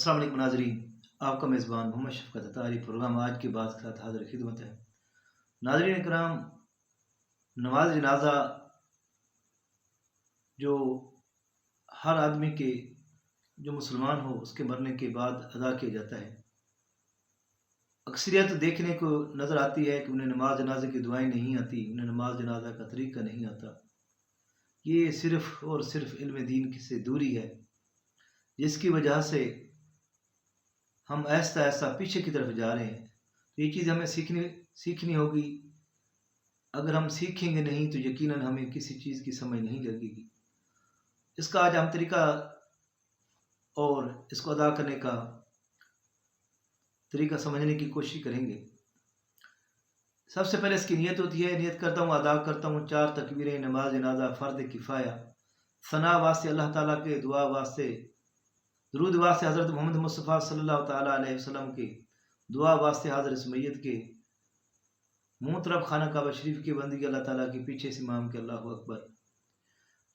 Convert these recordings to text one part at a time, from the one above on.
अस्सलाम वालेकुम नाज़रीन, आपका मेज़बान मोहम्मद शफ़क़त अतारी प्रोग्राम आज की बात के साथ हाज़िर खिदमत है। नाज़रीन इकराम, नमाज जनाजा जो हर आदमी के जो मुसलमान हो उसके मरने के बाद अदा किया जाता है। अक्सरियत देखने को नज़र आती है कि उन्हें नमाज जनाजे की दुआएं नहीं आती, उन्हें नमाज जनाजा का तरीका नहीं आता। ये सिर्फ़ और सिर्फ इल्म दीन से दूरी है, जिसकी वजह से हम ऐसा ऐसा पीछे की तरफ जा रहे हैं। तो ये चीज़ हमें सीखनी होगी। अगर हम सीखेंगे नहीं तो यकीनन हमें किसी चीज़ की समझ नहीं लगेगी। इसका आज हम तरीका और इसको अदा करने का तरीका समझने की कोशिश करेंगे। सबसे पहले इसकी नीयत होती है, नीयत करता हूँ, अदा करता हूँ 4 तकबीरें, नमाज जनाजा फ़र्द किफ़ाया, सना वास्ते अल्लाह ताला के, दुआ वास्ते, दरूद वास्ते हज़रत मोहम्मद मुस्तफ़ा सल्लल्लाहु ताला अलैहि वसल्लम के, दुआ वास्ते हाज़िर इस मैयत के, मुँह तरफ खाना काबा शरीफ की बंदगी अल्लाह ताला के, पीछे से इमाम के अल्लाहु अकबर।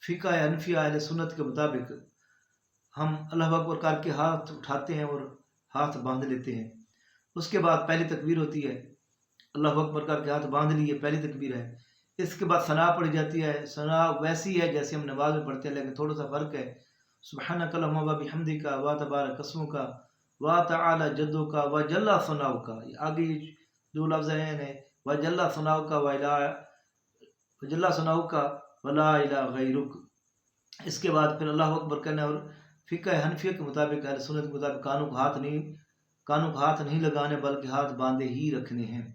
फ़िक़्ह हनफिया अहले सुन्नत के मुताबिक हम अल्लाहु अकबर करके हाथ उठाते हैं और हाथ बांध लेते हैं। उसके बाद पहली तकबीर होती है, अल्लाहु अकबर करके हाथ बांध लिए, पहली तकबीर है। इसके बाद सना पढ़ी जाती है। सना वैसी है जैसे हम नमाज में पढ़ते हैं, लेकिन थोड़ा सा फ़र्क है। सुब्हानक अल्लाहुम्मा व बिहम्दिका व तबारक अस्मुका व तआला जद्दुका व जल्ला सनाउका। आगे जो लफ्ज़ हैं व जल्ला सनाउका व जल्ला सनाउका वला इलाहा गैरुक। इसके बाद फिर अल्लाहु अकबर कहना। और फ़िक़्ह हनफिया के मुताबिक, अहले सुन्नत के मुताबिक कानों को हाथ नहीं लगाने बल्कि हाथ बांधे ही रखने हैं।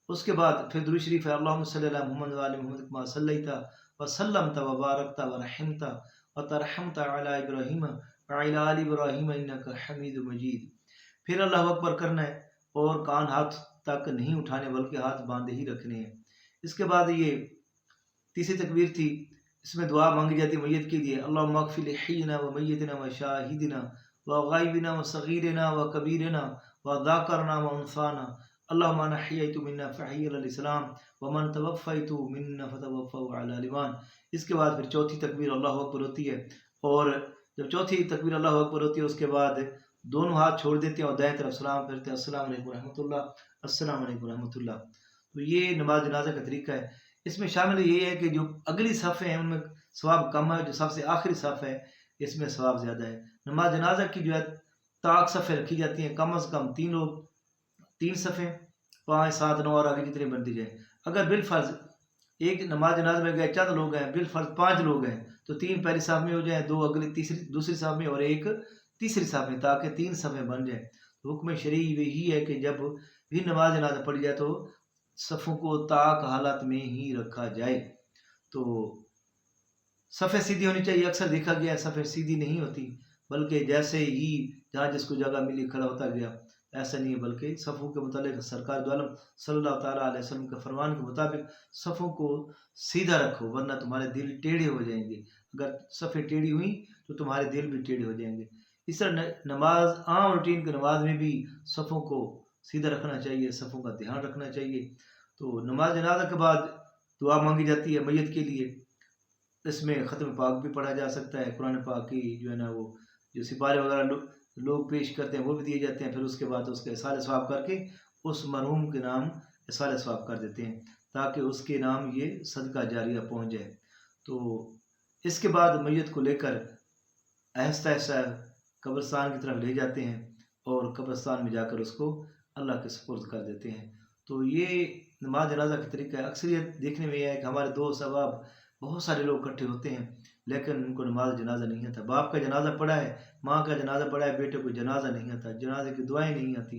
उसके बाद फिर दुरूद शरीफ है, अल्लाहुम्मा सल्ली अला मुहम्मद व आलि मुहम्मद कमा सल्लैता व सल्लमता व बारकता व रहमता व तरहमता अला इब्राहीम व अला आलि इब्राहीम इन्नका हमीदुम मजीद। फिर अल्लाहु अकबर करना है और कान हाथ तक नहीं उठाने बल्कि हाथ बांधे ही रखने हैं। इसके बाद ये तीसरी तकबीर थी, इसमें दुआ मांगी जाती है मैयत के लिए, अल्लाहुम्मा अग़फ़िर लिहय्यिना व मय्यितिना व शाहिदिना व गायबिना व सगीरिना व कबीरिना व ज़ाकिरना व उन्साना, अल्लाहुम्मा मन अहयैतु मिन्ना फ़अह्यि अलल इस्लाम व मन तवफ़्फ़ैतु मिन्ना फ़तवफ़्फ़हु अलल ईमान। इसके बाद फिर चौथी तकबीर अल्लाहु अकबर होती है। और जब चौथी तकबीर अल्लाहु अकबर होती है उसके बाद दोनों हाथ छोड़ देते हैं और दाएं तरफ सलाम फिरते हैं, अस्सलामु अलैकुम रहमतुल्लाह, अस्सलामु अलैकुम रहमतुल्लाह। तो ये नमाज जनाजा का तरीका है। इसमें शामिल ये है कि जो अगली सफ़े हैं उनमें सवाब कम है, जो सबसे आखिरी सफ़ है इसमें सवाब ज़्यादा है। नमाज जनाजा की जो है ताक सफ़े रखी जाती हैं, कम अज़ कम 3 लोग, 3 सफ़े, 5, 7, 9 और आगे जितने बनती जाए। अगर बिलफ़र्ज़ एक नमाज जनाजा में गए चंद लोग हैं, बिलफ़र्ज़ 5 लोग हैं, तो 3 पहली सफ़ में हो जाए, 2 अगली दूसरी सफ़ में और 1 तीसरी सफ़ में, ताकि 3 सफ़े बन जाए। तो हुक्म शरई यही है कि जब भी नमाज जनाजा पढ़ी जाए तो सफ़ों को ताक हालत में ही रखा जाए। तो सफ़े सीधी होनी चाहिए। अक्सर देखा गया है सफ़े सीधी नहीं होती, बल्कि जैसे ही जहाँ जिसको जगह मिली खड़ा होता गया, ऐसा नहीं है। बल्कि सफ़ों के मुतालिक सरकार दो आलम सल्लल्लाहु ताला अलैहि वसल्लम के फरमान के मुताबिक सफ़ों को सीधा रखो, वरना तुम्हारे दिल टेढ़े हो जाएंगे। अगर सफ़े टेढ़ी हुई तो तुम्हारे दिल भी टेढ़े हो जाएंगे। इस तरह नमाज, आम रूटीन की नमाज में भी सफ़ों को सीधा रखना चाहिए, सफ़ों का ध्यान रखना चाहिए। तो नमाज जनाजा के बाद दुआ मांगी जाती है मैयत के लिए। इसमें ख़त्म पाक भी पढ़ा जा सकता है, कुरान पाक की जो है ना वो जो सिपारे वगैरह लोग पेश करते हैं वो भी दिए जाते हैं। फिर उसके बाद उसका इसाले सवाब करके उस मरहूम के नाम इसाले सवाब कर देते हैं, ताकि उसके नाम ये सदका जारिया पहुँच जाए। तो इसके बाद मैयत को लेकर आहिस्ता आहिस्ता कब्रिस्तान की तरफ ले जाते हैं और कब्रिस्तान में जाकर उसको अल्लाह के सुपुर्द कर देते हैं। तो ये नमाज जनाजा का तरीका है। अक्सरियत देखने में यह है कि हमारे दोस्त अहबाब बहुत सारे लोग इकट्ठे होते हैं, लेकिन उनको नमाज जनाजा नहीं आता। बाप का जनाजा पड़ा है, माँ का जनाजा पड़ा है, बेटे को जनाजा नहीं आता, जनाजे की दुआएं नहीं आती।